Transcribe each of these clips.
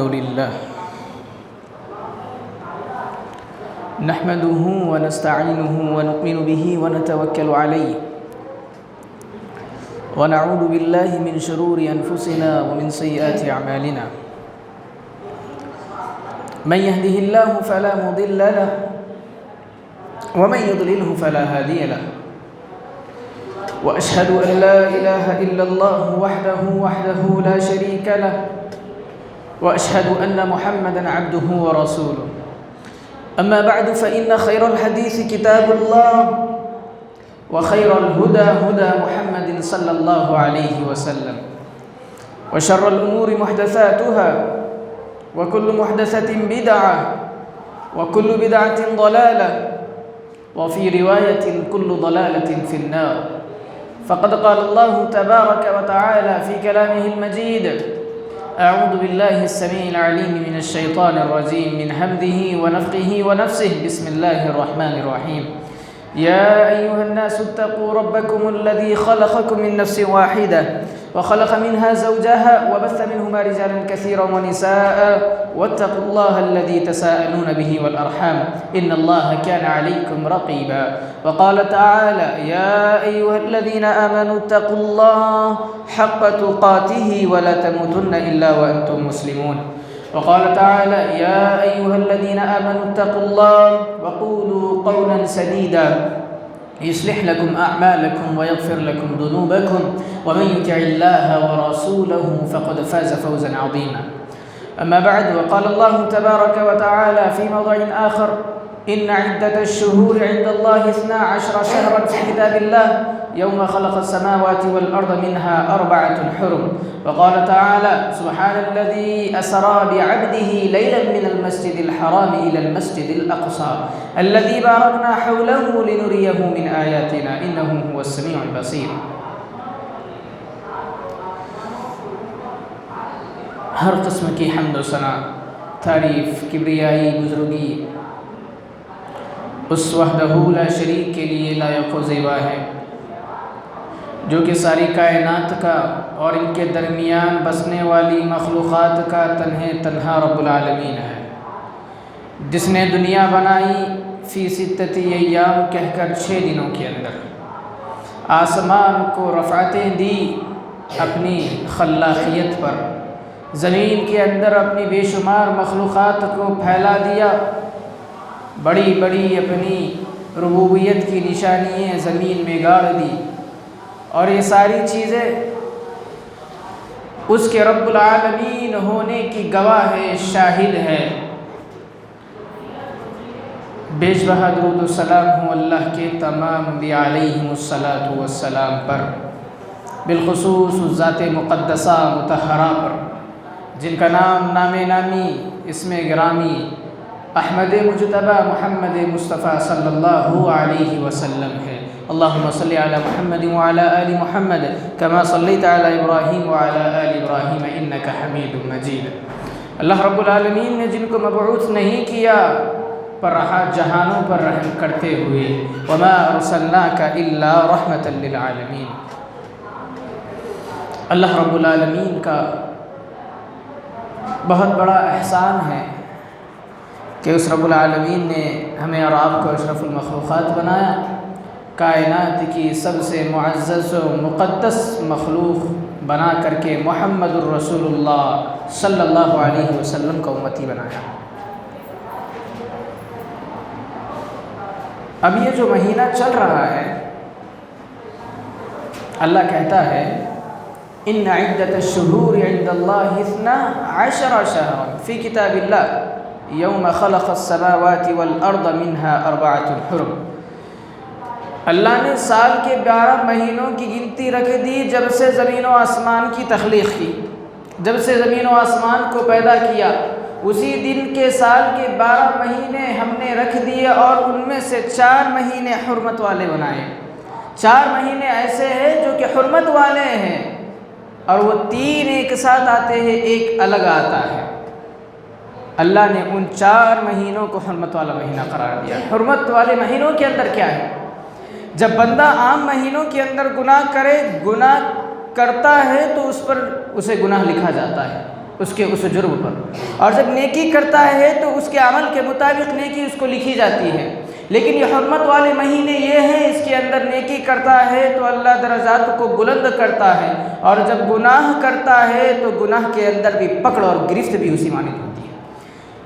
لله نحمده ونستعينه ونؤمن به ونتوكل عليه ونعوذ بالله من شرور أنفسنا ومن سيئات أعمالنا من يهده الله فلا مضل له ومن يضلله فلا هادي له وأشهد أن لا إله إلا الله وحده لا شريك له وأشهد أن محمدًا عبده ورسوله أما بعد فإن خير الحديث كتاب الله وخير الهدى هدى محمد صلى الله عليه وسلم وشر الأمور محدثاتها وكل محدثة بدعة وكل بدعة ضلالة وفي رواية كل ضلالة في النار فقد قال الله تبارك وتعالى في كلامه المجيد أعوذ بالله السميع العليم من الشيطان الرجيم من همزه ونفخه ونفسه بسم الله الرحمن الرحيم يا أيها الناس اتقوا ربكم الذي خلقكم من نفس واحدة وخلق منها زوجها وبث منهما رجالا كثيرا ونساء واتقوا الله الذي تساءلون به والأرحام إن الله كان عليكم رقيبا وقال تعالى يا أيها الذين آمنوا اتقوا الله حق تقاته ولا تموتن إلا وأنتم مسلمون وقال تعالى يا أيها الذين آمنوا اتقوا الله وقولوا قولا سديدا يصلح لكم أعمالكم ويغفر لكم ذنوبكم ومن يطع الله ورسوله فقد فاز فوزا عظيما أما بعد وقال الله تبارك وتعالى في موضع آخر إن عدة الشهور عند الله 12 شهرا في كتاب الله يوم خلق السماوات والأرض منها 4 حرم وقال تعالى سبحان الذي أسرى بعبده ليلا من المسجد الحرام إلى المسجد الأقصى الذي باركنا حوله لنريه من آياتنا إنه هو السميع البصير ہر قسم کی حمد و ثنا تعریف کبریائی بزرگی اس وحدہ لا شریک کے لیے لائق و زیبا ہے جو کہ ساری کائنات کا اور ان کے درمیان بسنے والی مخلوقات کا تنہا رب العالمین ہے، جس نے دنیا بنائی فی 6 ایام کہہ کر 6 دنوں کے اندر، آسمان کو رفعتیں دی اپنی خلاقیت پر، زمین کے اندر اپنی بے شمار مخلوقات کو پھیلا دیا، بڑی بڑی اپنی ربوبیت کی نشانیاں زمین میں گاڑ دی، اور یہ ساری چیزیں اس کے رب العالمین ہونے کی گواہ ہے، شاہد ہے۔ بیش بہا درود و سلام ہوں اللہ کے تمام انبیاء علیہم الصلاۃ والسلام پر، بالخصوص اس ذات مقدسہ مطہرہ پر جن کا نام نامی اسم گرامی احمد مجتبی محمد مصطفیٰ صلی اللہ علیہ وسلم ہے۔ اللہم صلی علی محمد وعلی آل محمد کما صلیت علی ابراہیم وعلی آل ابراہیم انکا حمید مجید۔ اللہ رب العالمین نے جن کو مبعوث نہیں کیا پر رہا جہانوں پر رحم کرتے ہوئے، وما ارسلناک الا رحمتا للعالمین۔ اللہ رب العالمین کا بہت بڑا احسان ہے کہ اس رب العالمین نے ہمیں اور آپ کو اشرف المخلوقات بنایا، کائنات کی سب سے معزز و مقدس مخلوق بنا کر کے محمد الرسول اللہ صلی اللہ علیہ وسلم کا امتی بنایا۔ اب یہ جو مہینہ چل رہا ہے، اللہ کہتا ہے ان عدت الشہور عند اللہ 12 شہرا فی کتاب اللہ یوم خلق السماوات والارض منها 4 حرم۔ اللہ نے سال کے 12 مہینوں کی گنتی رکھ دی جب سے زمین و آسمان کی تخلیق کی، جب سے زمین و آسمان کو پیدا کیا، اسی دن کے سال کے 12 مہینے ہم نے رکھ دیے اور ان میں سے 4 مہینے حرمت والے بنائے۔ 4 مہینے ایسے ہیں جو کہ حرمت والے ہیں، اور وہ 3 ایک ساتھ آتے ہیں، ایک الگ آتا ہے۔ اللہ نے ان 4 مہینوں کو حرمت والا مہینہ قرار دیا۔ حرمت والے مہینوں کے اندر کیا ہے؟ جب بندہ عام مہینوں کے اندر گناہ کرتا ہے تو اس پر اسے گناہ لکھا جاتا ہے، اس کے اس جرم پر، اور جب نیکی کرتا ہے تو اس کے عمل کے مطابق نیکی اس کو لکھی جاتی ہے۔ لیکن یہ حرمت والے مہینے یہ ہیں، اس کے اندر نیکی کرتا ہے تو اللہ درجات کو بلند کرتا ہے، اور جب گناہ کرتا ہے تو گناہ کے اندر بھی پکڑ اور گرفت بھی اسی معنی ہوتی ہے۔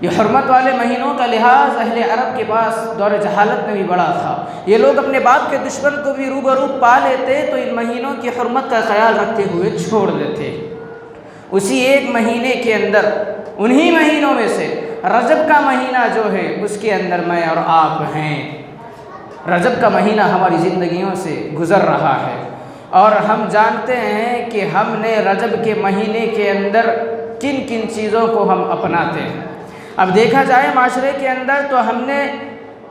یہ حرمت والے مہینوں کا لحاظ اہل عرب کے پاس دور جہالت میں بھی بڑا تھا۔ یہ لوگ اپنے باپ کے دشمن کو بھی روبرو پا لیتے تو ان مہینوں کی حرمت کا خیال رکھتے ہوئے چھوڑ دیتے۔ اسی ایک مہینے کے اندر، انہی مہینوں میں سے رجب کا مہینہ جو ہے اس کے اندر میں اور آپ ہیں۔ رجب کا مہینہ ہماری زندگیوں سے گزر رہا ہے، اور ہم جانتے ہیں کہ ہم نے رجب کے مہینے کے اندر کن کن چیزوں کو ہم اپناتے ہیں۔ اب دیکھا جائے معاشرے کے اندر تو ہم نے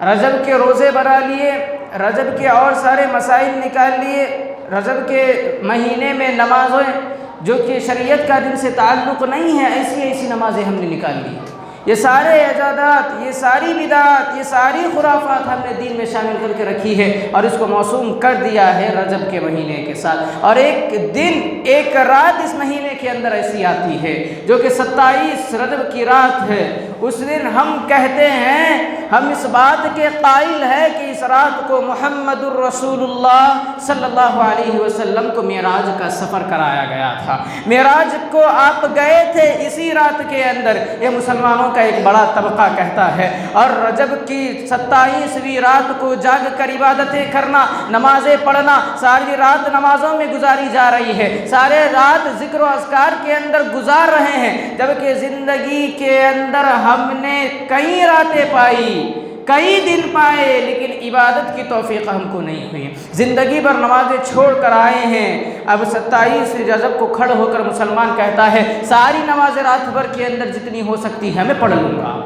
رجب کے روزے بنا لیے، رجب کے اور سارے مسائل نکال لیے، رجب کے مہینے میں نمازیں جو کہ شریعت کا دن سے تعلق نہیں ہے، ایسی ایسی نمازیں ہم نے نکال لی۔ یہ سارے ایجادات، یہ ساری بدعات، یہ ساری خرافات ہم نے دین میں شامل کر کے رکھی ہے، اور اس کو موسوم کر دیا ہے رجب کے مہینے کے ساتھ۔ اور ایک دن، ایک رات اس مہینے کے اندر ایسی آتی ہے جو کہ 27 رجب کی رات ہے۔ اس دن ہم کہتے ہیں، ہم اس بات کے قائل ہیں کہ اس رات کو محمد الرسول اللہ صلی اللہ علیہ وسلم کو معراج کا سفر کرایا گیا تھا۔ معراج کو آپ گئے تھے اسی رات کے اندر، یہ مسلمانوں کا ایک بڑا طبقہ کہتا ہے۔ اور رجب کی 27ویں رات کو جاگ کر عبادتیں کرنا، نمازیں پڑھنا، ساری رات نمازوں میں گزاری جا رہی ہے، سارے رات ذکر و اذکار کے اندر گزار رہے ہیں، جبکہ زندگی کے اندر ہم نے کئی راتیں پائی، کئی دن پائے، لیکن عبادت کی توفیق ہم کو نہیں ہوئی۔ زندگی بھر نمازیں چھوڑ کر آئے ہیں، اب 27 رجب کو کھڑ ہو کر مسلمان کہتا ہے ساری نمازیں رات بھر کے اندر جتنی ہو سکتی ہے میں پڑھ لوں گا۔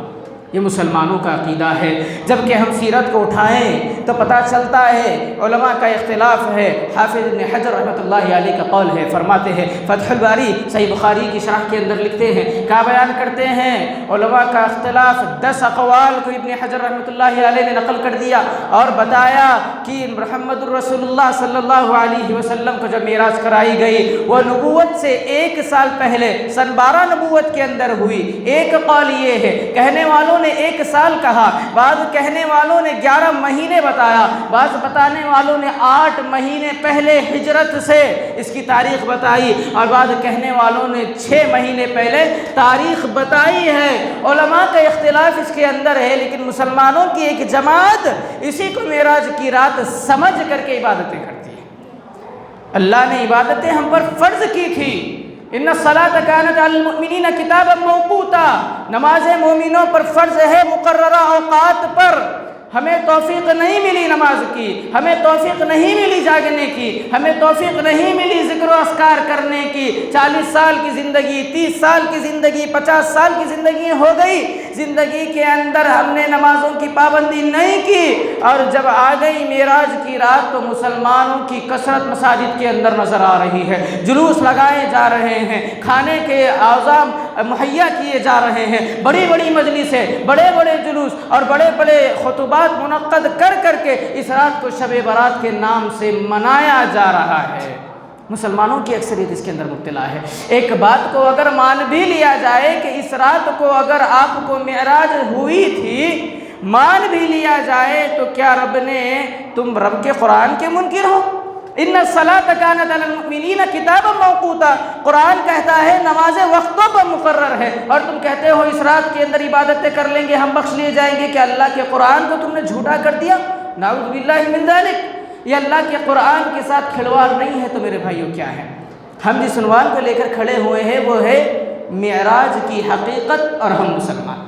یہ مسلمانوں کا عقیدہ ہے۔ جبکہ ہم سیرت کو اٹھائیں تو پتہ چلتا ہے علماء کا اختلاف ہے۔ حافظ ابن حجر رحمۃ اللہ علیہ کا قول ہے، فرماتے ہیں فتح الباری صحیح بخاری کی شرح کے اندر لکھتے ہیں، کیا بیان کرتے ہیں، علماء کا اختلاف 10 اقوال کو ابن حجر رحمۃ اللہ علیہ نے نقل کر دیا، اور بتایا کہ محمد الرسول اللہ صلی اللہ علیہ وسلم کو جب معراج کرائی گئی وہ نبوت سے 1 سال پہلے سن 12 نبوت کے اندر ہوئی۔ ایک قول یہ ہے، کہنے والوں نے 1 سال کہا، بعض کہنے والوں نے 11 مہینے بتایا، بعض بتانے والوں نے 8 مہینے پہلے ہجرت سے اس کی تاریخ بتائی، اور بعض کہنے والوں نے 6 مہینے پہلے تاریخ بتائی ہے۔ علماء کا اختلاف اس کے اندر ہے، لیکن مسلمانوں کی ایک جماعت اسی کو معراج کی رات سمجھ کر کے عبادتیں کرتی ہے۔ اللہ نے عبادتیں ہم پر فرض کی تھی، ان الصلاۃ کانت علی المؤمنین کتابا موقوتا، نمازیں مومنوں پر فرض ہے مقررہ اوقات پر۔ ہمیں توفیق نہیں ملی نماز کی، ہمیں توفیق نہیں ملی جاگنے کی، ہمیں توفیق نہیں ملی ذکر و اذکار کرنے کی۔ 40 سال کی زندگی، 30 سال کی زندگی، 50 سال کی زندگی ہو گئی، زندگی کے اندر ہم نے نمازوں کی پابندی نہیں کی، اور جب آ گئی معراج کی رات تو مسلمانوں کی کثرت مساجد کے اندر نظر آ رہی ہے، جلوس لگائے جا رہے ہیں، کھانے کے اعظام مہیا کیے جا رہے ہیں، بڑی بڑی مجلسیں، بڑے بڑے جلوس اور بڑے بڑے خطبات منعقد کر کر کے اس رات کو شب برات کے نام سے منایا جا رہا ہے۔ مسلمانوں کی اکثریت اس کے اندر مبتلا ہے۔ ایک بات کو اگر مان بھی لیا جائے کہ اس رات کو اگر آپ کو معراج ہوئی تھی، مان بھی لیا جائے، تو کیا رب نے، تم رب کے قرآن کے منکر ہو؟ ان الصلاۃ کانت علی المؤمنین کتابا موقوتا، قرآن کہتا ہے نمازیں وقتوں پر مقرر ہے، اور تم کہتے ہو اس رات کے اندر عبادتیں کر لیں گے، ہم بخش لیے جائیں گے۔ کہ اللہ کے قرآن کو تم نے جھوٹا کر دیا؟ نعوذ باللہ من ذلک۔ یہ اللہ کے قرآن کے ساتھ کھلواڑ نہیں ہے تو میرے بھائیوں کیا ہے؟ ہم جس عنوان کو لے کر کھڑے ہوئے ہیں وہ ہے معراج کی حقیقت، اور ہم مسلمان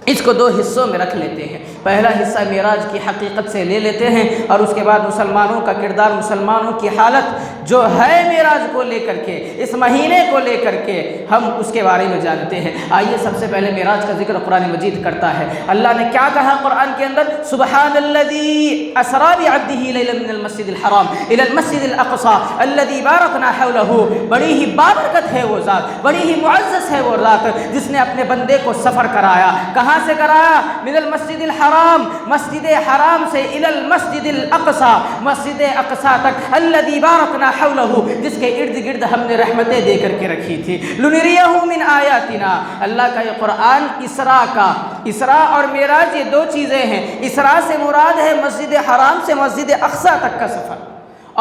اس کو 2 حصوں میں رکھ لیتے ہیں۔ پہلا حصہ معراج کی حقیقت سے لے لیتے ہیں، اور اس کے بعد مسلمانوں کا کردار، مسلمانوں کی حالت جو ہے معراج کو لے کر کے، اس مہینے کو لے کر کے ہم اس کے بارے میں جانتے ہیں۔ آئیے سب سے پہلے معراج کا ذکر قرآن مجید کرتا ہے۔ اللہ نے کیا کہا قرآن کے اندر؟ سبحان الذی اسری بعبدہ لیلا من المسجد الحرام الی المسجد الاقصی الذی بارکنا حولہ۔ بڑی ہی بابرکت ہے وہ ذات، بڑی ہی معزز ہے وہ ذات جس نے اپنے بندے کو سفر کرایا۔ کہاں کہاں سے کرایا؟ من المسجد الحرام، مسجد حرام سے الی المسجد الاقصی، مسجد اقصی تک، الذی بارکنا حولہ، جس کے ارد گرد ہم نے رحمتیں دے کر کے رکھی تھی، لنریہ من آیاتنا، اللہ کا یہ قرآن اسراء اور معراج یہ دو چیزیں ہیں۔ اسراء سے مراد ہے مسجد حرام سے مسجد اقصی تک کا سفر،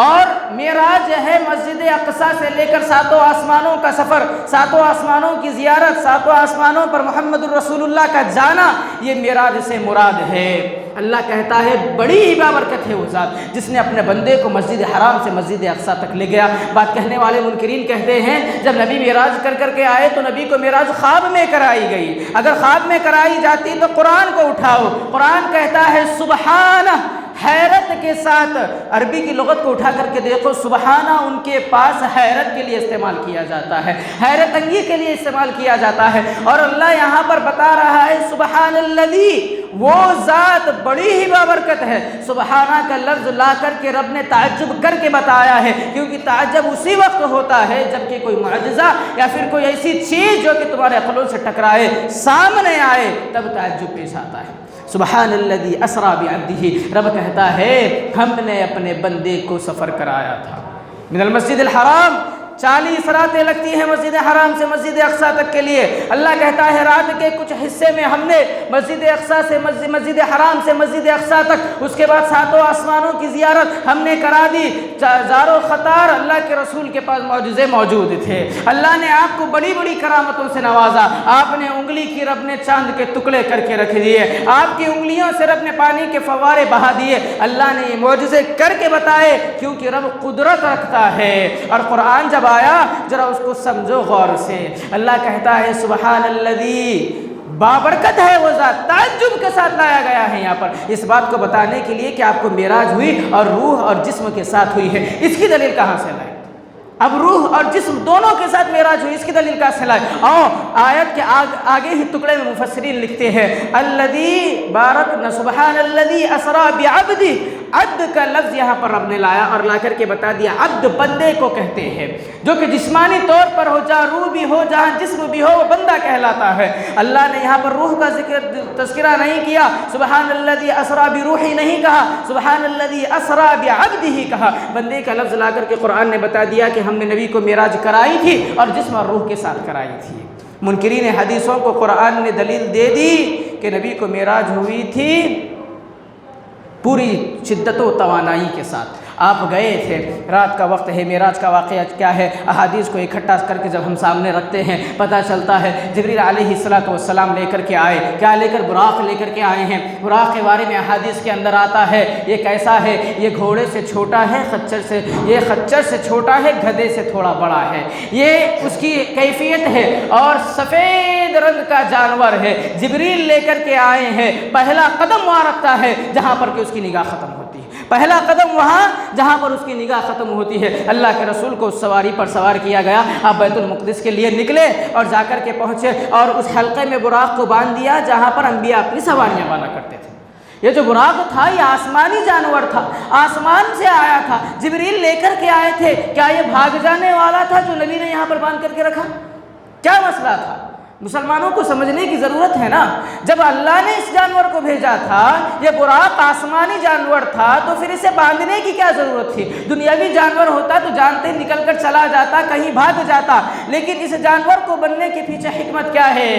اور معراج ہے مسجد اقصی سے لے کر ساتوں آسمانوں کا سفر، ساتوں آسمانوں کی زیارت، ساتوں آسمانوں پر محمد الرسول اللہ کا جانا، یہ معراج سے مراد ہے۔ اللہ کہتا ہے بڑی ہی بابرکت ہے وہ ذات جس نے اپنے بندے کو مسجد حرام سے مسجد اقصی تک لے گیا۔ بات کہنے والے منکرین کہتے ہیں جب نبی معراج کر کے آئے تو نبی کو معراج خواب میں کرائی گئی، اگر خواب میں کرائی جاتی تو قرآن کو اٹھاؤ، قرآن کہتا ہے سبحانہ، حیرت کے ساتھ، عربی کی لغت کو اٹھا کر کے دیکھو، سبحانہ ان کے پاس حیرت کے لیے استعمال کیا جاتا ہے، حیرت انگیز کے لیے استعمال کیا جاتا ہے، اور اللہ یہاں پر بتا رہا ہے سبحان الذی، وہ ذات بڑی ہی بابرکت ہے۔ سبحانہ کا لفظ لا کر کے رب نے تعجب کر کے بتایا ہے، کیونکہ تعجب اسی وقت ہوتا ہے جب کہ کوئی معجزہ یا پھر کوئی ایسی چیز جو کہ تمہارے عقلوں سے ٹکرائے سامنے آئے، تب تعجب پیش آتا ہے۔ سبحان الذی اسریٰ بعبدہ، رب کہتا ہے ہم نے اپنے بندے کو سفر کرایا تھا من المسجد الحرام، 40 راتیں لگتی ہیں مسجد حرام سے مسجد اقصی تک کے لیے۔ اللہ کہتا ہے رات کے کچھ حصے میں ہم نے مسجد اقصی سے مسجد حرام سے مسجد اقصی تک، اس کے بعد ساتوں آسمانوں کی زیارت ہم نے کرا دی۔ زارو خطار اللہ کے رسول کے پاس معجزے موجود تھے، اللہ نے آپ کو بڑی بڑی کرامتوں سے نوازا، آپ نے انگلی کی رب نے چاند کے ٹکڑے کر کے رکھ دیے، آپ کی انگلیوں سے رب نے پانی کے فوارے بہا دیے، اللہ نے یہ معجزے کر کے بتائے کیونکہ رب قدرت رکھتا ہے۔ اور قرآن جب آیا ذرا اس کو سمجھو غور سے، اللہ کہتا ہے سبحان الذی، بابرکت ہے وہ ذات، تعجب کے ساتھ لایا گیا ہے یہاں پر اس بات کو بتانے کے لیے کہ آپ کو معراج ہوئی اور روح اور جسم کے ساتھ ہوئی ہے۔ اس کی دلیل کہاں سے لائے؟ اب روح اور جسم دونوں کے ساتھ معراج ہوئی، اس کی دلیل کہاں سے لائے؟ آیت کے آگے ہی ٹکڑے میں مفسرین لکھتے ہیں الذی بارکنا، سبحان الذی اسریٰ بعبدہ، عبد کا لفظ یہاں پر رب نے لایا اور لا کر کے بتا دیا عبد بندے کو کہتے ہیں، جو کہ جسمانی طور پر ہو، جہاں روح بھی ہو جہاں جسم بھی ہو وہ بندہ کہلاتا ہے۔ اللہ نے یہاں پر روح کا تذکرہ نہیں کیا، سبحان الذی اسریٰ بروحی نہیں کہا، سبحان الذی اسریٰ بعبدہ کہا، بندے کا لفظ لا کر کے قرآن نے بتا دیا کہ ہم نے نبی کو معراج کرائی تھی اور جسم اور روح کے ساتھ کرائی تھی۔ منکرین حدیثوں کو قرآن نے دلیل دے دی کہ نبی کو معراج ہوئی تھی پوری شدت و توانائی کے ساتھ، آپ گئے تھے، رات کا وقت ہے، معراج کا واقعہ کیا ہے، احادیث کو اکٹھا کر کے جب ہم سامنے رکھتے ہیں پتہ چلتا ہے جبریل علیہ السلام لے کر کے آئے، کیا لے کر؟ براق لے کر کے آئے ہیں۔ براق کے بارے میں احادیث کے اندر آتا ہے یہ کیسا ہے، یہ گھوڑے سے چھوٹا ہے، یہ خچر سے چھوٹا ہے، گدھے سے تھوڑا بڑا ہے، یہ اس کی کیفیت ہے، اور سفید رنگ کا جانور ہے۔ جبریل لے کر کے آئے ہیں، پہلا قدم وہاں رکھتا ہے جہاں پر کہ اس کی نگاہ ختم ہوتی ہے، پہلا قدم وہاں جہاں پر اس کی نگاہ ختم ہوتی ہے۔ اللہ کے رسول کو اس سواری پر سوار کیا گیا، آپ بیت المقدس کے لیے نکلے اور جا کر کے پہنچے اور اس حلقے میں براق کو باندھ دیا جہاں پر انبیاء اپنی سواریاں باندھا کرتے تھے۔ یہ جو براق تھا یہ آسمانی جانور تھا، آسمان سے آیا تھا، جبریل لے کر کے آئے تھے۔ کیا یہ بھاگ جانے والا تھا جو نبی نے یہاں پر باندھ کر کے رکھا؟ کیا مسئلہ تھا؟ مسلمانوں کو سمجھنے کی ضرورت ہے نا، جب اللہ نے اس جانور کو بھیجا تھا، یہ براق آسمانی جانور تھا، تو پھر اسے باندھنے کی کیا ضرورت تھی؟ دنیاوی جانور ہوتا تو جانتے نکل کر چلا جاتا، کہیں بھاگ جاتا، لیکن اس جانور کو بننے کے پیچھے حکمت کیا ہے؟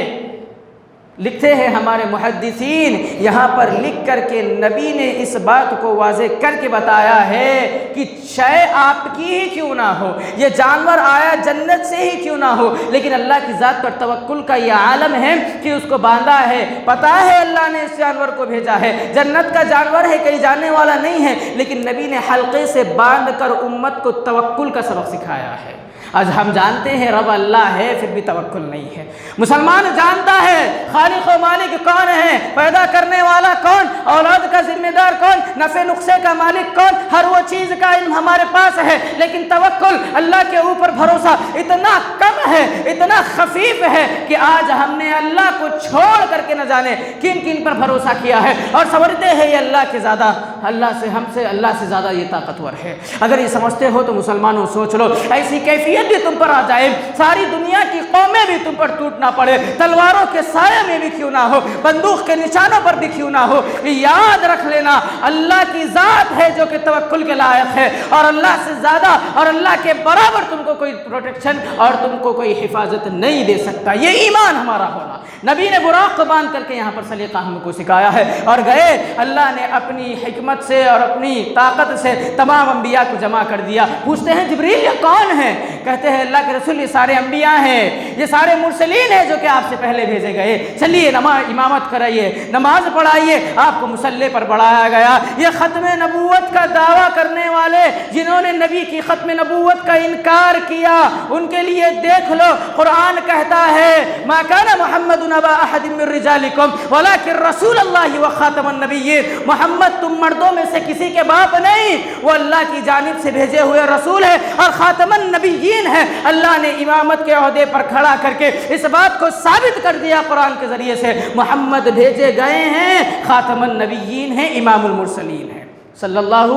لکھتے ہیں ہمارے محدثین، یہاں پر لکھ کر کے نبی نے اس بات کو واضح کر کے بتایا ہے کہ شے آپ کی ہی کیوں نہ ہو، یہ جانور آیا جنت سے ہی کیوں نہ ہو، لیکن اللہ کی ذات پر توکل کا یہ عالم ہے کہ اس کو باندھا ہے، پتہ ہے اللہ نے اس جانور کو بھیجا ہے، جنت کا جانور ہے، کہیں جانے والا نہیں ہے، لیکن نبی نے حلقے سے باندھ کر امت کو توکل کا سبق سکھایا ہے۔ آج ہم جانتے ہیں رب اللہ ہے، پھر بھی توکل نہیں ہے۔ مسلمان جانتا ہے خالق و مالک کون ہے، پیدا کرنے والا کون، اولاد کا ذمہ دار کون، نفع نقصے کا مالک کون، ہر وہ چیز کا علم ہمارے پاس ہے، لیکن توکل، اللہ کے اوپر بھروسہ اتنا کم ہے، اتنا خفیف ہے کہ آج ہم نے اللہ کو چھوڑ کر کے نہ جانے کن کن پر بھروسہ کیا ہے اور سمجھتے ہیں یہ اللہ کے زیادہ اللہ سے زیادہ یہ طاقتور ہے۔ اگر یہ سمجھتے ہو تو مسلمانوں سوچ لو، ایسی کیفیت بھی تم پر آ جائے، ساری دنیا کی قومیں بھی تم پر ٹوٹنا پڑے، تلواروں کے سائے میں بھی کیوں نہ ہو، بندوق کے نشانوں پر بھی کیوں نہ ہو، یاد رکھ لینا اللہ کی ذات ہے جو کہ توکل کے لائق ہے، اور اللہ سے زیادہ اور اللہ کے برابر تم کو کوئی پروٹیکشن اور تم کو کوئی حفاظت نہیں دے سکتا۔ یہ ایمان ہمارا ہونا۔ نبی نے براق کو باندھ کر کے یہاں پر سلیقہ ہم کو سکھایا ہے، اور گئے اللہ نے اپنی حکمت سے اور اپنی طاقت سے تمام انبیاء کو جمع کر دیا۔ پوچھتے ہیں جبریل یہ کون ہے؟ کہتے ہیں اللہ کے رسول یہ سارے انبیاء ہیں، یہ سارے مرسلین ہیں جو کہ آپ سے پہلے بھیجے گئے، چلیے امامت کرائیے، نماز پڑھائیے، آپ کو مصلی پر بڑھایا گیا۔ یہ ختم نبوت کا دعویٰ کرنے والے جنہوں نے نبی کی ختم نبوت کا انکار کیا، ان کے لیے دیکھ لو قرآن کہتا ہے ما کان محمد ابا احد من رجالکم ولکن رسول اللہ وخاتم النبیین، محمد تم مردوں میں سے کسی کے باپ نہیں، وہ اللہ کی جانب سے بھیجے ہوئے رسول ہے اور خاتم النبیین ہے۔ اللہ نے امامت کے عہدے پر کھڑا کر کے اس بات کو ثابت کر دیا قرآن کے ذریعے سے، محمد بھیجے گئے ہیں، خاتم النبیین ہیں، امام المرسلین ہیں صلی اللہ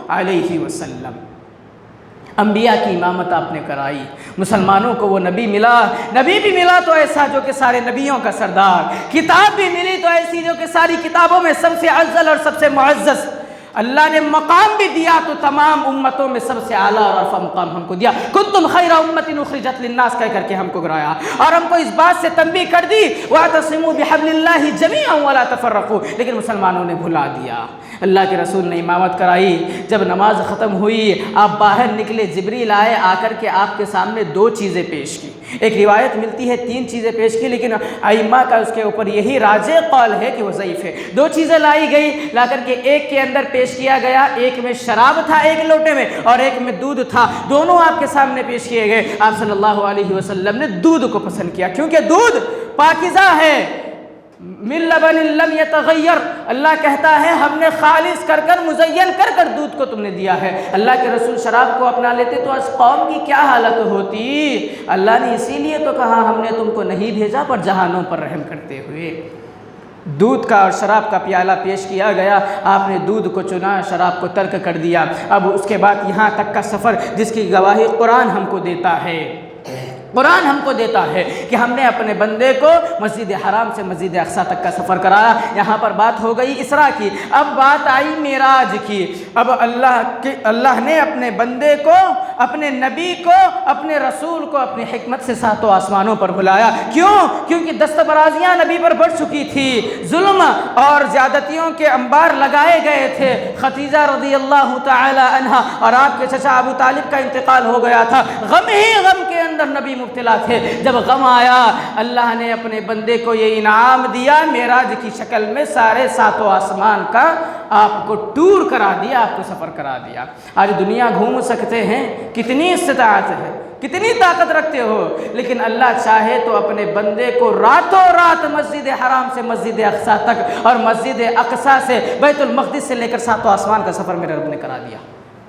علیہ وسلم۔ انبیاء کی امامت آپ نے کرائی، مسلمانوں کو وہ نبی ملا، نبی بھی ملا تو ایسا جو کہ سارے نبیوں کا سردار، کتاب بھی ملی تو ایسی جو کہ ساری کتابوں میں سب سے افضل اور سب سے معزز، اللہ نے مقام بھی دیا تو تمام امتوں میں سب سے اعلیٰ اور عرفہ مقام ہم کو دیا، کنتم خیر امت اخرجت للناس کہہ کر کے ہم کو گرایا، اور ہم کو اس بات سے تنبیہ کر دی واعتصموا بحبل اللہ جمیعا ولا تفرقوا، لیکن مسلمانوں نے بھلا دیا۔ اللہ کے رسول نے امامت کرائی، جب نماز ختم ہوئی آپ باہر نکلے، جبریل آئے، آ کر کے آپ کے سامنے دو چیزیں پیش کی، ایک روایت ملتی ہے 3 چیزیں پیش کی، لیکن ائمہ کا اس کے اوپر یہی راجح قول ہے کہ وہ ضعیف ہے۔ 2 چیزیں لائی گئی، لا کر کے ایک کے اندر پیش کیا گیا، ایک میں شراب تھا ایک لوٹے میں، اور ایک میں دودھ تھا، دونوں آپ کے سامنے پیش کیے گئے۔ آپ صلی اللہ علیہ وسلم نے دودھ کو پسند کیا کیونکہ دودھ پاکیزہ ہے، من لبن لم یتغیر، اللہ کہتا ہے ہم نے خالص کر کر مزین کر کر دودھ کو تم نے دیا ہے۔ اللہ کے رسول شراب کو اپنا لیتے تو اس قوم کی کیا حالت ہوتی؟ اللہ نے اسی لیے تو کہا ہم نے تم کو نہیں بھیجا پر جہانوں پر رحم کرتے ہوئے۔ دودھ کا اور شراب کا پیالہ پیش کیا گیا، آپ نے دودھ کو چنا، شراب کو ترک کر دیا۔ اب اس کے بعد یہاں تک کا سفر جس کی گواہی قرآن ہم کو دیتا ہے، قرآن ہم کو دیتا ہے کہ ہم نے اپنے بندے کو مسجد حرام سے مسجد اقصیٰ تک کا سفر کرایا۔ یہاں پر بات ہو گئی اسراء کی، اب بات آئی معراج کی۔ اب اللہ نے اپنے بندے کو، اپنے نبی کو، اپنے رسول کو اپنی حکمت سے 7 آسمانوں پر بلایا۔ کیوں؟ کیونکہ دستبرازیاں نبی پر بڑھ چکی تھی، ظلم اور زیادتیوں کے انبار لگائے گئے تھے۔ ختیجہ رضی اللہ تعالی عنہا اور آپ کے چچا ابو طالب کا انتقال ہو گیا تھا، غم ہی غم کے اندر نبی مبتلا تھے۔ جب غم آیا اللہ نے اپنے بندے کو یہ انعام دیا، معراج کی شکل میں سارے 7 آسمان کا آپ کو ٹور کرا دیا، آپ کو سفر کرا دیا۔ آج دنیا گھوم سکتے ہیں، کتنی استطاعت ہے، کتنی طاقت رکھتے ہو، لیکن اللہ چاہے تو اپنے بندے کو راتوں رات مسجد حرام سے مسجد اقصیٰ تک اور مسجد اقصیٰ سے بیت المقدس سے لے کر 7 آسمان کا سفر میرے رب نے کرا دیا۔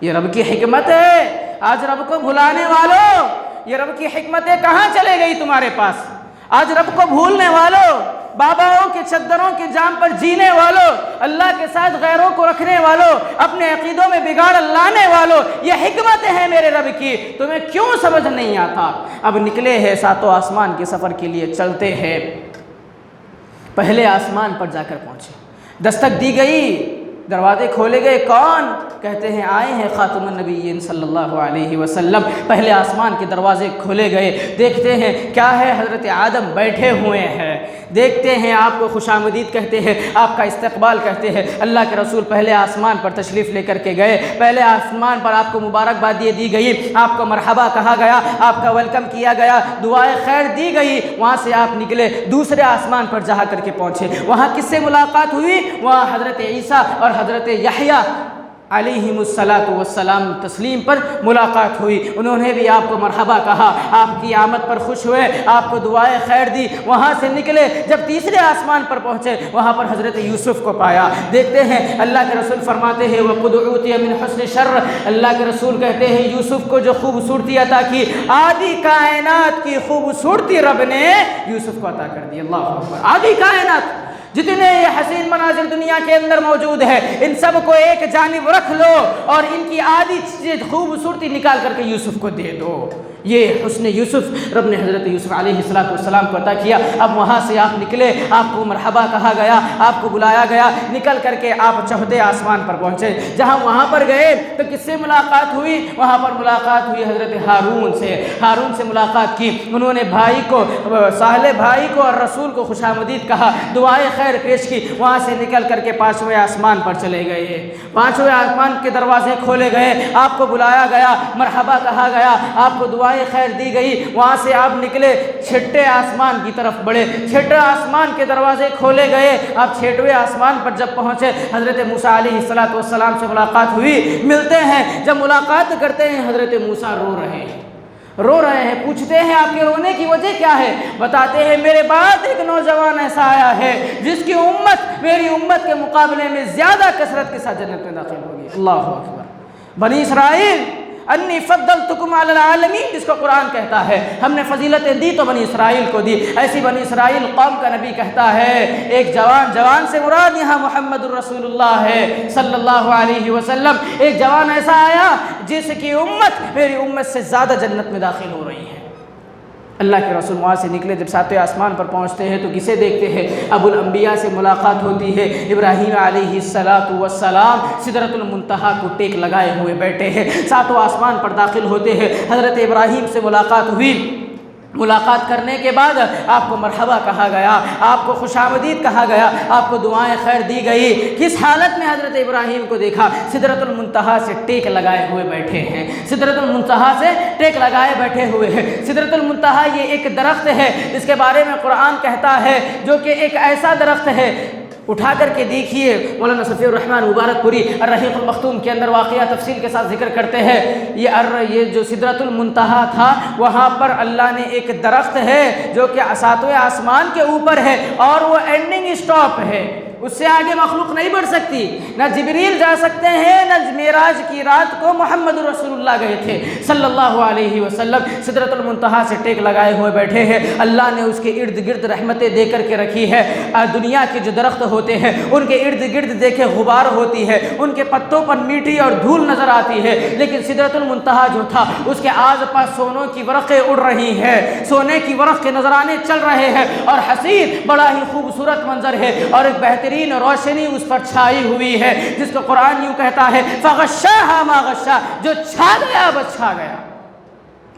یہ رب کی حکمت ہے۔ آج رب کو بھلانے والوں، یہ رب کی حکمتیں کہاں چلے گئی تمہارے پاس؟ آج رب کو بھولنے والوں، باباؤں کے چدروں کے جام پر جینے والوں، اللہ کے ساتھ غیروں کو رکھنے والوں، اپنے عقیدوں میں بگاڑ لانے والوں، یہ حکمتیں ہیں میرے رب کی، تمہیں کیوں سمجھ نہیں آتا؟ اب نکلے ہیں 7 آسمان کے سفر کے لیے، چلتے ہیں۔ پہلے آسمان پر جا کر پہنچے، دستک دی گئی، دروازے کھولے گئے، کون؟ کہتے ہیں آئے ہیں خاتم النبیین صلی اللہ علیہ وسلم۔ پہلے آسمان کے دروازے کھولے گئے، دیکھتے ہیں کیا ہے، حضرت آدم بیٹھے ہوئے ہیں، دیکھتے ہیں آپ کو خوش آمدید کہتے ہیں، آپ کا استقبال کہتے ہیں۔ اللہ کے رسول پہلے آسمان پر تشریف لے کر کے گئے، پہلے آسمان پر آپ کو مبارکبادی دی گئی، آپ کو مرحبا کہا گیا، آپ کا ویلکم کیا گیا، دعائے خیر دی گئی۔ وہاں سے آپ نکلے، دوسرے آسمان پر جا کر کے پہنچے، وہاں کس سے ملاقات ہوئی؟ وہاں حضرت عیسیٰ اور حضرت یحییٰ علیہم السلام تسلیم پر ملاقات ہوئی۔ انہوں نے بھی آپ کو مرحبا کہا، آپ کی آمد پر خوش ہوئے، آپ کو دعائیں خیر دی۔ وہاں سے نکلے، جب تیسرے آسمان پر پہنچے، وہاں پر حضرت یوسف کو پایا۔ دیکھتے ہیں اللہ کے رسول فرماتے ہیں وَقُدْ أُوتِيَ مِنْ حُسْنِ شَرِّ، اللہ کے رسول کہتے ہیں یوسف کو جو خوبصورتی عطا کی، آدھی کائنات کی خوبصورتی رب نے یوسف کو عطا کر دی۔ اللہ اکبر، آدھی کائنات جتنے یہ حسین مناظر دنیا کے اندر موجود ہے ان سب کو ایک جانب رکھ لو اور ان کی آدھی چیز خوبصورتی نکال کر کے یوسف کو دے دو۔ یہ حسن یوسف رب نے حضرت یوسف علیہ السلام کو عطا کیا۔ اب وہاں سے آپ نکلے، آپ کو مرحبا کہا گیا، آپ کو بلایا گیا، نکل کر کے آپ چوتھے آسمان پر پہنچے۔ جہاں وہاں پر گئے تو کس سے ملاقات ہوئی؟ وہاں پر ملاقات ہوئی حضرت ہارون سے۔ ہارون سے ملاقات کی، انہوں نے بھائی کو، صالح بھائی کو اور رسول کو خوش آمدید کہا، دعائیں خیر پیش کی۔ وہاں سے نکل کر کے پانچویں آسمان پر چلے گئے، پانچویں آسمان کے دروازے کھولے گئے، آپ کو بلایا گیا، مرحبا کہا گیا، آپ کو دعائیں خیر دی گئی۔ وہاں سے آپ نکلے، چھٹے آسمان کی طرف بڑھے، چھٹے آسمان کے دروازے کھولے گئے۔ آپ چھٹویں آسمان پر جب پہنچے حضرت موسیٰ علیہ السلام سے ملاقات ہوئی، ملتے ہیں۔ جب ملاقات کرتے ہیں حضرت موسیٰ رو رہے ہیں، پوچھتے ہیں آپ کے رونے کی وجہ کیا ہے؟ بتاتے ہیں میرے بعد ایک نوجوان ایسا آیا ہے جس کی امت میری امت کے مقابلے میں زیادہ کثرت کے ساتھ جنت میں داخل ہوگی۔ اللہ اکبر۔ بنی اسرائیل انی فضلتکم علی العالمین، جس کو قرآن کہتا ہے ہم نے فضیلتیں دی تو بنی اسرائیل کو دی، ایسی بنی اسرائیل قوم کا نبی کہتا ہے ایک جوان سے مراد یہاں محمد الرسول اللہ ہے صلی اللہ علیہ وسلم، ایک جوان ایسا آیا جس کی امت میری امت سے زیادہ جنت میں داخل ہو رہی ہے۔ اللہ کے رسول وہاں سے نکلے، جب ساتویں آسمان پر پہنچتے ہیں تو کسے دیکھتے ہیں؟ ابو الانبیاء سے ملاقات ہوتی ہے۔ ابراہیم علیہ السلام سدرۃ المنتہا کو ٹیک لگائے ہوئے بیٹھے ہیں، ساتوں آسمان پر داخل ہوتے ہیں۔ حضرت ابراہیم سے ملاقات ہوئی، ملاقات کرنے کے بعد آپ کو مرحبا کہا گیا، آپ کو خوش آمدید کہا گیا، آپ کو دعائیں خیر دی گئی۔ کس حالت میں حضرت ابراہیم کو دیکھا؟ سدرۃ المنتہا سے ٹیک لگائے ہوئے بیٹھے ہیں، سدرۃ المنتہا سے ٹیک لگائے بیٹھے ہوئے ہیں۔ سدرۃ المنتہا یہ ایک درخت ہے جس کے بارے میں قرآن کہتا ہے جو کہ ایک ایسا درخت ہے، اٹھا کر کے دیکھیے، مولانا صفی الرحمن مبارک پوری الرحیق المختوم کے اندر واقعہ تفصیل کے ساتھ ذکر کرتے ہیں۔ یہ جو سدرۃ المنتہا تھا وہاں پر اللہ نے ایک درخت ہے جو کہ ساتویں آسمان کے اوپر ہے اور وہ اینڈنگ اسٹاپ ہے، اس سے آگے مخلوق نہیں بڑھ سکتی، نہ جبریل جا سکتے ہیں، نہ معراج کی رات کو محمد رسول اللہ گئے تھے صلی اللہ علیہ وسلم۔ سدرۃ المنتہا سے ٹیک لگائے ہوئے بیٹھے ہیں، اللہ نے اس کے ارد گرد رحمتیں دے کر کے رکھی ہے۔ دنیا کے جو درخت ہوتے ہیں ان کے ارد گرد دیکھے غبار ہوتی ہے، ان کے پتوں پر میٹھی اور دھول نظر آتی ہے، لیکن سدرۃ المنتہا جو تھا اس کے آس پاس سونوں کی ورقیں اڑ رہی ہیں، سونے کی ورق کے نذرانے چل رہے ہیں اور حسین بڑا ہی خوبصورت منظر ہے اور ایک بہترین روشنی اس پر چھائی ہوئی ہے، جس کو قرآن یوں کہتا ہے فغشاها ما غشا، جو چھا گیا بس چھا گیا۔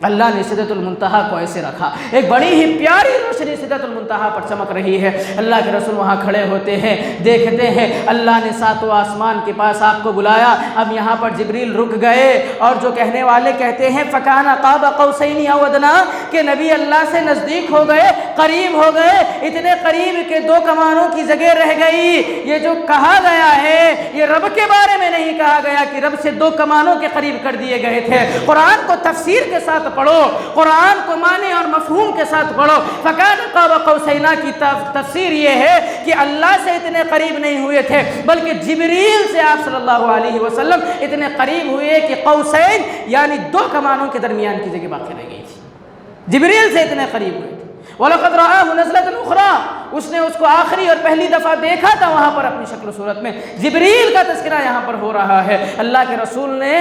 اللہ نے سدرۃ المنتہا کو ایسے رکھا، ایک بڑی ہی پیاری روشنی سدرۃ المنتہا پر چمک رہی ہے۔ اللہ کے رسول وہاں کھڑے ہوتے ہیں، دیکھتے ہیں اللہ نے ساتوں آسمان کے پاس آپ کو بلایا۔ اب یہاں پر جبریل رک گئے اور جو کہنے والے کہتے ہیں فکان قاب قوسین او ادنی، کہ نبی اللہ سے نزدیک ہو گئے، قریب ہو گئے، اتنے قریب کہ دو کمانوں کی جگہ رہ گئی۔ یہ جو کہا گیا ہے یہ رب کے بارے میں نہیں کہا گیا کہ رب سے دو کمانوں کے قریب کر دیے گئے تھے۔ قرآن کو تفسیر کے ساتھ پڑھو، قرآن کو معنی اور مفہوم کے ساتھ پڑھو۔ فکان قاب قوسین کی تفسیر یہ ہے کہ اللہ سے اتنے قریب نہیں ہوئے تھے بلکہ جبریل سے آپ صلی اللہ علیہ وسلم اتنے قریب ہوئے کہ قوسین یعنی دو کمانوں کے درمیان کی جگہ باقی رہ گئی تھی، جبریل سے اتنے قریب ہوئے تھے۔ وَلَقَدْ رَآهُ نَزْلَةً أُخْرَىٰ، اس نے اس کو آخری اور پہلی دفعہ دیکھا تھا وہاں پر اپنی شکل و صورت میں۔ جبریل کا تذکرہ یہاں پر ہو رہا ہے، اللہ کے رسول نے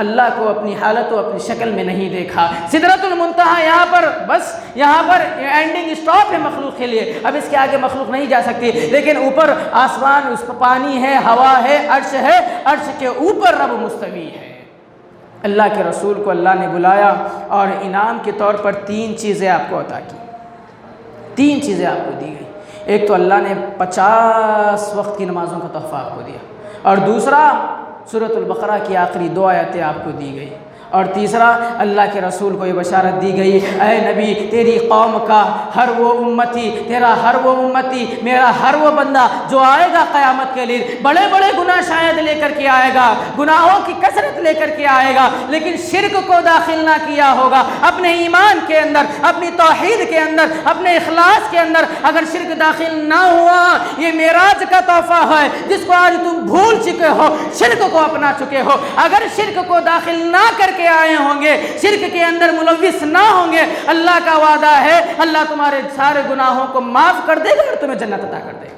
اللہ کو اپنی حالت و اپنی شکل میں نہیں دیکھا۔ سدرۃ المنتہا یہاں پر بس یہاں پر اینڈنگ اسٹاپ ہے مخلوق کے لیے، اب اس کے آگے مخلوق نہیں جا سکتی، لیکن اوپر آسمان، اس پر پانی ہے، ہوا ہے، عرش ہے، عرش کے اوپر رب مستوی ہے۔ اللہ کے رسول کو اللہ نے بلایا اور انعام کے طور پر تین چیزیں آپ کو عطا کی، تین چیزیں آپ کو دی گئی۔ ایک تو اللہ نے 50 وقت کی نمازوں کا تحفہ آپ کو دیا، اور دوسرا سورۃ البقرہ کی آخری 2 آیتیں آپ کو دی گئی، اور تیسرا اللہ کے رسول کو یہ بشارت دی گئی اے نبی تیری قوم کا ہر وہ امتی، تیرا ہر وہ امتی، میرا ہر وہ بندہ جو آئے گا قیامت کے لیے بڑے بڑے گناہ شاید لے کر کے آئے گا، گناہوں کی کثرت لے کر کے آئے گا، لیکن شرک کو داخل نہ کیا ہوگا اپنے ایمان کے اندر، اپنی توحید کے اندر، اپنے اخلاص کے اندر۔ اگر شرک داخل نہ ہوا، یہ معراج کا تحفہ ہے جس کو آج تم بھول چکے ہو، شرک کو اپنا چکے ہو۔ اگر شرک کو داخل نہ کر کے آئے ہوں گے، شرک کے اندر ملوث نہ ہوں گے، اللہ کا وعدہ ہے اللہ تمہارے سارے گناہوں کو معاف کر دے گا اور تمہیں جنت عطا کر دے گا۔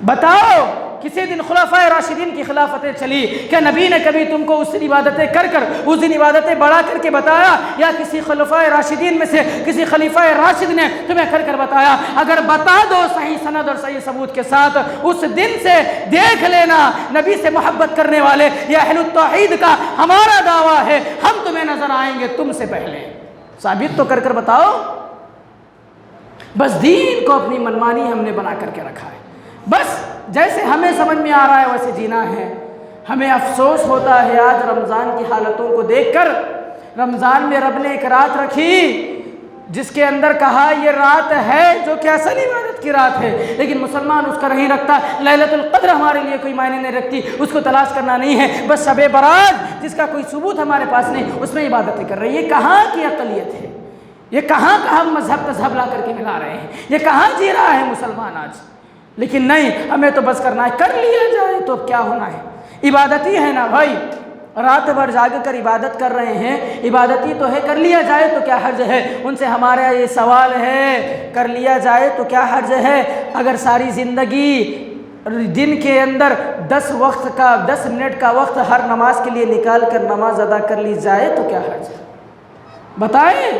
بتاؤ کسی دن خلفائے راشدین کی خلافتیں چلی، کیا نبی نے کبھی تم کو اس دن عبادتیں کر کر اس دن عبادتیں بڑھا کر کے بتایا، یا کسی خلفائے راشدین میں سے کسی خلیفہ راشد نے تمہیں کر کر بتایا؟ اگر بتا دو صحیح سند اور صحیح ثبوت کے ساتھ، اس دن سے دیکھ لینا نبی سے محبت کرنے والے یا اہل التوحید کا ہمارا دعویٰ ہے، ہم تمہیں نظر آئیں گے تم سے پہلے۔ ثابت تو کر کر بتاؤ۔ بس دین کو اپنی منمانی ہم نے بنا کر کے رکھا ہے، بس جیسے ہمیں سمجھ میں آ رہا ہے ویسے جینا ہے۔ ہمیں افسوس ہوتا ہے آج رمضان کی حالتوں کو دیکھ کر۔ رمضان میں رب نے ایک رات رکھی جس کے اندر کہا یہ رات ہے جو کہ اصل عبادت کی رات ہے، لیکن مسلمان اس کا نہیں رکھتا۔ لیلۃ القدر ہمارے لیے کوئی معنی نہیں رکھتی، اس کو تلاش کرنا نہیں ہے۔ بس شب برات جس کا کوئی ثبوت ہمارے پاس نہیں، اس میں عبادتیں کر رہے ہیں۔ یہ کہاں کی عقلیت ہے؟ یہ کہاں کا ہم مذہب تذہب لا کر کے ملا رہے ہیں؟ یہ کہاں جی رہا ہے مسلمان آج؟ لیکن نہیں، ہمیں تو بس کرنا ہے، کر لیا جائے تو کیا ہونا ہے؟ عبادت ہی ہے نا بھائی، رات بھر جاگ کر عبادت کر رہے ہیں، عبادت ہی تو ہے، کر لیا جائے تو کیا حرج ہے؟ ان سے ہمارا یہ سوال ہے، کر لیا جائے تو کیا حرج ہے؟ اگر ساری زندگی دن کے اندر 10 منٹ کا وقت ہر نماز کے لیے نکال کر نماز ادا کر لی جائے تو کیا حرج ہے؟ بتائیں،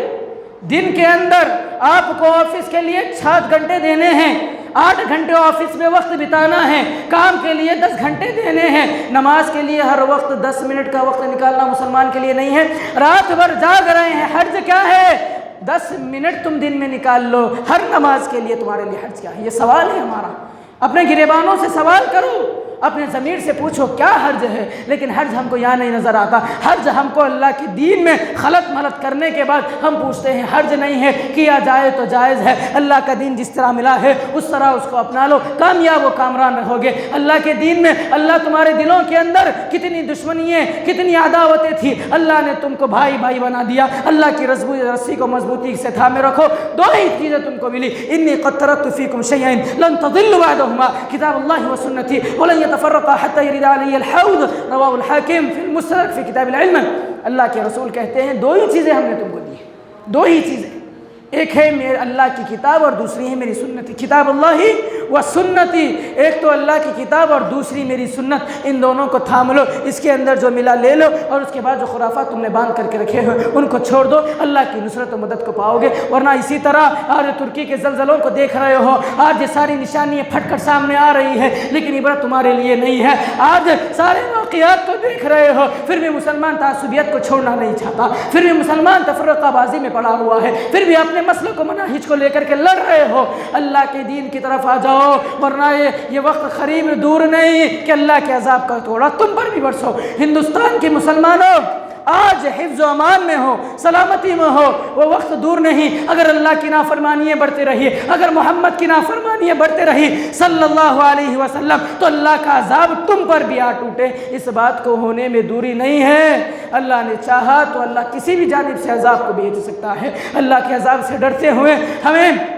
دن کے اندر آپ کو آفس کے لیے 7 گھنٹے دینے ہیں، 8 گھنٹے آفس میں وقت بتانا ہے، کام کے لیے 10 گھنٹے دینے ہیں، نماز کے لیے ہر وقت 10 منٹ کا وقت نکالنا مسلمان کے لیے نہیں ہے؟ رات بھر جاگ رہے ہیں، حرج کیا ہے؟ 10 منٹ تم دن میں نکال لو ہر نماز کے لیے، تمہارے لیے حرج کیا ہے؟ یہ سوال ہے ہمارا۔ اپنے گریبانوں سے سوال کرو، اپنے ضمیر سے پوچھو کیا حرج ہے؟ لیکن حرج ہم کو یہاں نہیں نظر آتا۔ حرج ہم کو اللہ کے دین میں خلط ملط کرنے کے بعد ہم پوچھتے ہیں، حرج نہیں ہے، کیا جائے تو جائز ہے۔ اللہ کا دین جس طرح ملا ہے اس طرح اس کو اپنا لو، کامیاب و کامران رہو گے۔ اللہ کے دین میں اللہ تمہارے دلوں کے اندر کتنی دشمنیاں، کتنی عداوتیں تھی، اللہ نے تم کو بھائی بھائی بنا دیا۔ اللہ کی رسی کو مضبوطی سے تھامے رکھو، 2 ہی چیزیں تم کو ملی، انی قد ترکت فیکم شیئین لن تضلوا بعدہما کتاب اللہ و سنتی ولن يتفرقا حتى يرد علي الحوض رواه الحاکم فی المستدرک فی کتاب العلم۔ اللہ کے رسول کہتے ہیں 2 ہی چیزیں ہم نے تم کو دی ہیں، 2 ہی چیزیں، ایک ہے میرے اللہ کی کتاب اور دوسری ہے میری سنت، کتاب اللہ و سنتی، ایک تو اللہ کی کتاب اور دوسری میری سنت، ان دونوں کو تھام لو، اس کے اندر جو ملا لے لو، اور اس کے بعد جو خرافات تم نے باندھ کر کے رکھے ہوئے ان کو چھوڑ دو، اللہ کی نصرت و مدد کو پاؤ گے۔ ورنہ اسی طرح آج ترکی کے زلزلوں کو دیکھ رہے ہو، آج یہ ساری نشانیاں پھٹ کر سامنے آ رہی ہے، لیکن عبرت تمہارے لیے نہیں ہے۔ آج سارے واقعات کو دیکھ رہے ہو، پھر بھی مسلمان تعصبیت کو چھوڑنا نہیں چاہتا، پھر بھی مسلمان تفرقہ بازی میں پڑا ہوا ہے، پھر بھی اپنے مسئلے کو مناہج کو لے کر کے لڑ رہے ہو۔ اللہ کے دین کی طرف آ جاؤ، ورنہ یہ وقت قریب دور نہیں کہ اللہ کے عذاب کا توڑا تم پر بھی برسو۔ ہندوستان کے مسلمانوں آج حفظ و امان میں ہو، سلامتی میں ہو، وہ وقت دور نہیں۔ اگر اللہ کی نافرمانیاں بڑھتے رہی، اگر محمد کی نافرمانیاں بڑھتے رہی صلی اللہ علیہ وسلم، تو اللہ کا عذاب تم پر بھی آ ٹوٹے، اس بات کو ہونے میں دوری نہیں ہے۔ اللہ نے چاہا تو اللہ کسی بھی جانب سے عذاب کو بھیج سکتا ہے۔ اللہ کے عذاب سے ڈرتے ہوئے ہمیں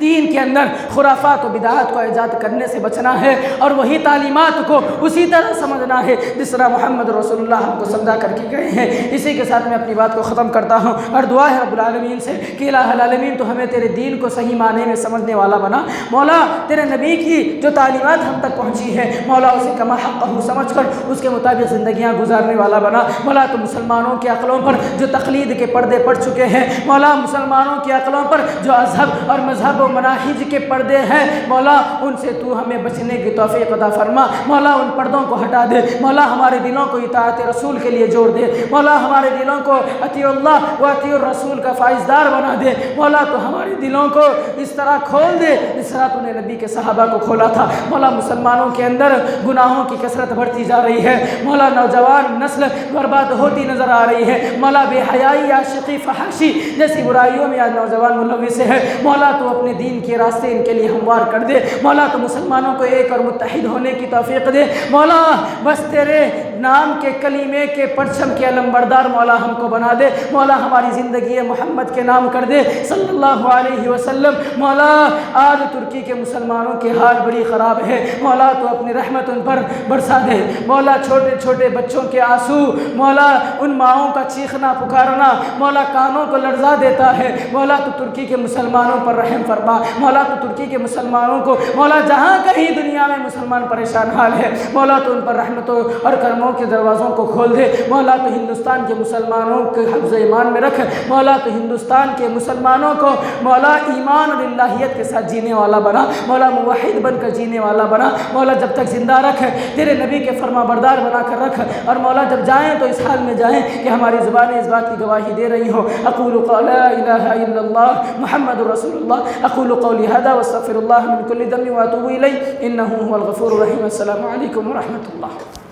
دین کے اندر خرافات و بدعات کو ایجاد کرنے سے بچنا ہے، اور وہی تعلیمات کو اسی طرح سمجھنا ہے جس طرح محمد رسول اللہ ہم کو سمجھا کر کے گئے ہیں۔ اسی کے ساتھ میں اپنی بات کو ختم کرتا ہوں، اور دعا ہے رب العالمین سے کہ الہ العالمین تو ہمیں تیرے دین کو صحیح معنی میں سمجھنے والا بنا۔ مولا تیرے نبی کی جو تعلیمات ہم تک پہنچی ہے، مولا اسے کما حقہ سمجھ کر اس کے مطابق زندگیاں گزارنے والا بنا۔ مولا تو مسلمانوں کے عقلوں پر جو تقلید کے پردے پڑ چکے ہیں، مولا مسلمانوں کی عقلوں پر جو مذہب اور مذہب و مناہج کے پردے ہیں، مولا ان سے تو ہمیں بچنے کی توفیق عطا فرما۔ مولا ان پردوں کو ہٹا دے، مولا ہمارے دلوں کو اطاعت رسول کے لیے جوڑ دے، مولا ہمارے دلوں کو اطیع اللہ و اطیع الرسول کا فائزدار بنا دے۔ مولا تو ہمارے دلوں کو اس طرح کھول دے جس طرح تو نے نبی کے صحابہ کو کھولا تھا۔ مولا مسلمانوں کے اندر گناہوں کی کثرت بڑھتی جا رہی ہے، مولا نوجوان نسل برباد ہوتی نظر آ رہی ہے، مولا بے حیائی، عاشقی، فحاشی جیسی برائیوں میں آج نوجوان ملوث ہے۔ مولا تو اپنے دین کے راستے ان کے لیے ہموار کر دے، مولا تو مسلمانوں کو ایک اور متحد ہونے کی توفیق دے۔ مولا بس تیرے نام کے کلمے کے پرچم کے علمبردار مولا ہم کو بنا دے۔ مولا ہماری زندگی محمد کے نام کر دے صلی اللہ علیہ وسلم۔ مولا آج ترکی کے مسلمانوں کے حال بڑی خراب ہے، مولا تو اپنی رحمت ان پر برسا دے۔ مولا چھوٹے چھوٹے بچوں کے آنسو، مولا ان ماؤں کا چیخنا پکارنا مولا کانوں کو لرزا دیتا ہے۔ مولا تو ترکی کے مسلمانوں پر رحم فرما۔ مولا تو ترکی کے مسلمانوں کو مولا جہاں کہیں دنیا میں مسلمان پریشان حال ہے، مولا تو ان پر رحمتوں اور کرموں کے دروازوں کو کھول دے۔ مولا تو ہندوستان کے مسلمانوں کے حفظ ایمان میں رکھ۔ مولا تو ہندوستان کے مسلمانوں کو مولا ایمان اور الہیت کے ساتھ جینے والا بنا، مولا موحد بن کر جینے والا بنا۔ مولا جب تک زندہ رکھ، تیرے نبی کے فرما بردار بنا کر رکھ، اور مولا جب جائیں تو اس حال میں جائیں کہ ہماری زبانیں اس بات کی گواہی دے رہی ہوں، اقول لا الہ الا اللہ محمد رسول اللہ، اقول قولی ھذا واستغفر اللہ من کل ذنب واتوب الیہ انہ هو الغفور الرحیم۔ السلام علیکم ورحمۃ اللہ۔